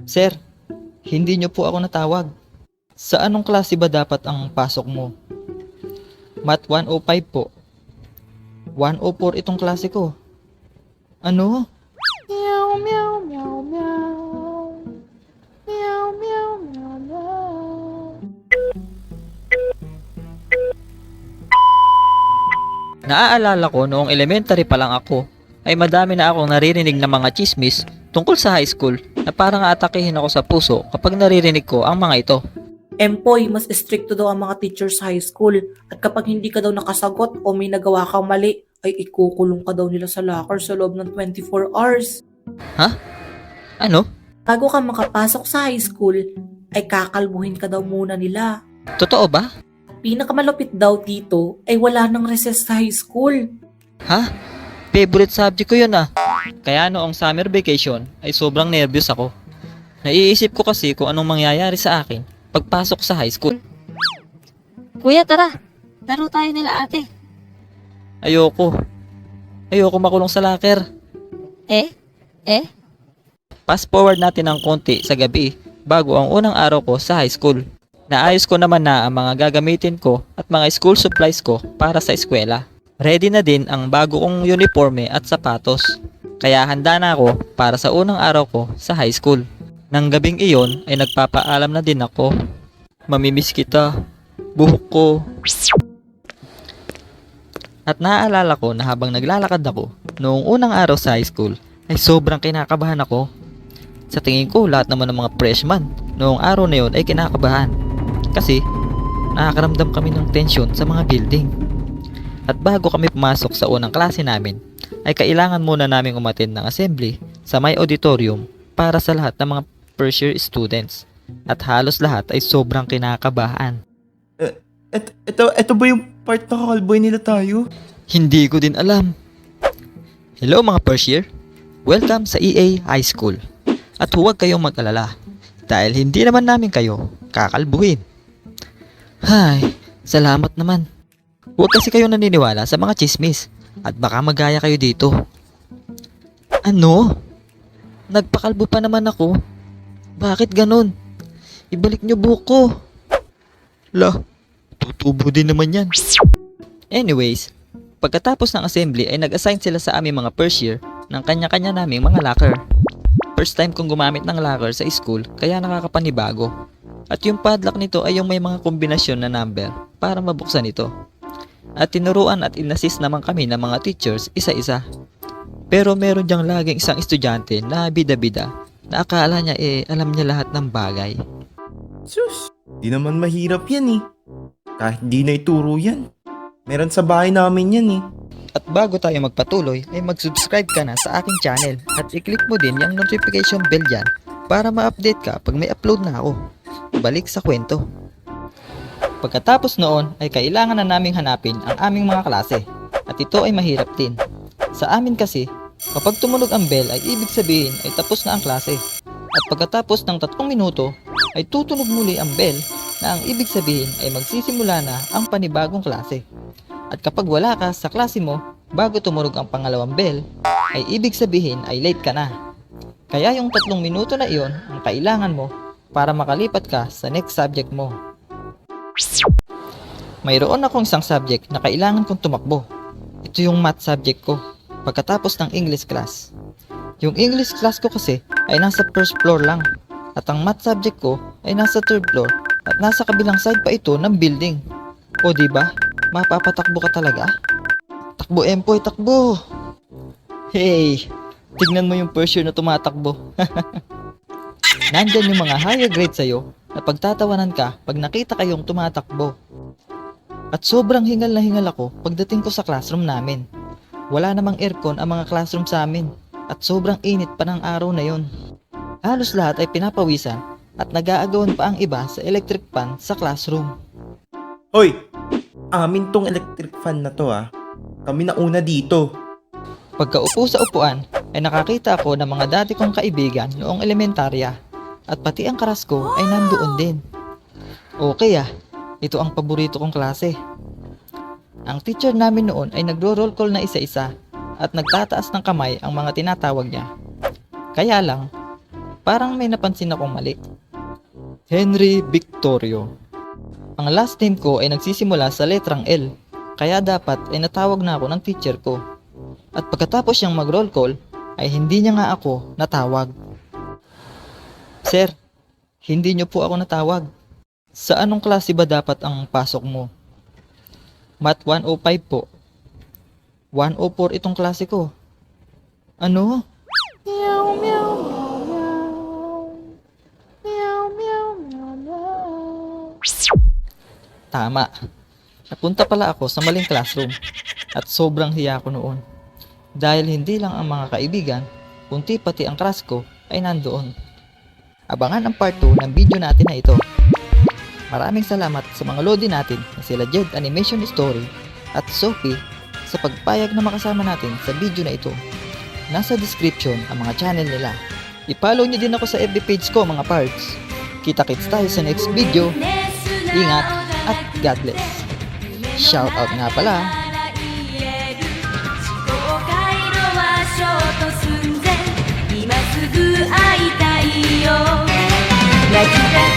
Sir, hindi niyo po ako natawag. Sa anong klase ba dapat ang pasok mo? Math 105 po. 104 itong klase ko. Ano? Meow, meow, meow, meow. Meow, meow, meow, meow. Naaalala ko noong elementary pa lang ako, ay madami na akong naririnig na mga chismis tungkol sa high school na parang aatakihin ako sa puso kapag naririnig ko ang mga ito. Empoy, mas stricto daw ang mga teacher sa high school at kapag hindi ka daw nakasagot o may nagawa kang mali, ay ikukulong ka daw nila sa locker sa loob ng 24 hours. Ha? Ano? Bago ka makapasok sa high school, ay kakalbuhin ka daw muna nila. Totoo ba? Pinakamalupit daw dito ay wala nang recess sa high school. Ha? Favorite subject ko yun ah. Kaya noong summer vacation ay sobrang nervous ako. Naiisip ko kasi kung anong mangyayari sa akin pagpasok sa high school. Kuya, tara. Laro tayo nila ate. Ayoko. Ayoko makulong sa locker. Eh? Fast forward natin ng konti sa gabi bago ang unang araw ko sa high school. Naayos ko naman na ang mga gagamitin ko at mga school supplies ko para sa eskwela. Ready na din ang bago kong uniforme at sapatos. Kaya handa na ako para sa unang araw ko sa high school. Nang gabing iyon ay nagpapaalam na din ako. Mamimiss kita, buhok ko. At naaalala ko na habang naglalakad ako noong unang araw sa high school ay sobrang kinakabahan ako. Sa tingin ko lahat naman ng mga freshman noong araw na yun ay kinakabahan. Kasi nakakaramdam kami ng tensyon sa mga building. At bago kami pumasok sa unang klase namin, ay kailangan muna naming umattend ng assembly sa may auditorium para sa lahat ng mga first year students. At halos lahat ay sobrang kinakabahan. Ito ba yung part na kakalboy nila tayo? Hindi ko din alam. Hello mga first year, welcome sa EA High School. At huwag kayong mag-alala dahil hindi naman namin kayo kakalbuhin. Hay, salamat naman. Huwag kasi kayo naniniwala sa mga chismis at baka magaya kayo dito. Ano? Nagpakalbo pa naman ako. Bakit ganun? Ibalik niyo buhok ko. Lah, tutubo din naman yan. Anyways, pagkatapos ng assembly ay nag-assign sila sa aming mga first year ng kanya-kanya naming mga locker. First time kong gumamit ng locker sa school kaya nakakapanibago. At yung padlock nito ay yung may mga kombinasyon na number para mabuksan ito. At tinuruan at inassist naman kami ng mga teachers isa-isa. Pero meron diyang laging isang estudyante na bida-bida na akala niya alam niya lahat ng bagay. Sus, di naman mahirap yan eh. Kahit di na ituro yan. Meron sa bahay namin yan eh. At bago tayo magpatuloy ay mag-subscribe ka na sa aking channel at i-click mo din yung notification bell dyan para ma-update ka pag may upload na ako. Balik sa kwento. Pagkatapos noon ay kailangan na naming hanapin ang aming mga klase at ito ay mahirap din. Sa amin kasi, kapag tumunog ang bell ay ibig sabihin ay tapos na ang klase. At pagkatapos ng 3 minuto ay tutunog muli ang bell na ang ibig sabihin ay magsisimula na ang panibagong klase. At kapag wala ka sa klase mo bago tumunog ang pangalawang bell ay ibig sabihin ay late ka na. Kaya yung 3 minuto na iyon ang kailangan mo para makalipat ka sa next subject mo. Mayroon akong isang subject na kailangan kong tumakbo. Ito yung math subject ko pagkatapos ng English class. Yung English class ko kasi ay nasa first floor lang at ang math subject ko ay nasa third floor at nasa kabilang side pa ito ng building. O diba? Mapapatakbo ka talaga? Takbo Empoy, takbo! Hey! Tignan mo yung first year na tumatakbo. Nandyan yung mga higher grade sa'yo na pagtatawanan ka pag nakita kayong tumatakbo. At sobrang hingal na hingal ako pagdating ko sa classroom namin. Wala namang aircon ang mga classroom sa amin at sobrang init pa ng araw na yon. Halos lahat ay pinapawisan at nag-aagawan pa ang iba sa electric fan sa classroom. Hoy, amin tong electric fan na to ah. Kami na una dito. Pagkaupo sa upuan ay nakakita ako ng mga dati kong kaibigan noong elementarya at pati ang karas ko ay nandoon din. Okay ah, ito ang paborito kong klase. Ang teacher namin noon ay nagro-roll call na isa-isa at nagtataas ng kamay ang mga tinatawag niya. Kaya lang, parang may napansin akong mali. Henry Victorio. Ang last name ko ay nagsisimula sa letrang L, kaya dapat ay natawag na ako ng teacher ko. At pagkatapos niyang mag-roll call, ay hindi niya nga ako natawag. Sir, hindi niyo po ako natawag. Sa anong klase ba dapat ang pasok mo? Math 105 po. 104 itong klase ko. Ano? Meow, meow, meow, meow. Meow, meow, meow, meow. Tama. Napunta pala ako sa maling classroom at sobrang hiya ko noon. Dahil hindi lang ang mga kaibigan, kundi pati ang crush ko ay nandoon. Abangan ang part 2 ng video natin na ito. Maraming salamat sa mga lodi natin na sila Jed Animation Story at Sophie sa pagpayag na makasama natin sa video na ito. Nasa description ang mga channel nila. I-follow nyo din ako sa FB page ko mga parts. Kita-kits tayo sa next video. Ingat at God bless. Shout out nga pala. 今すぐ会いたいよ泣きたく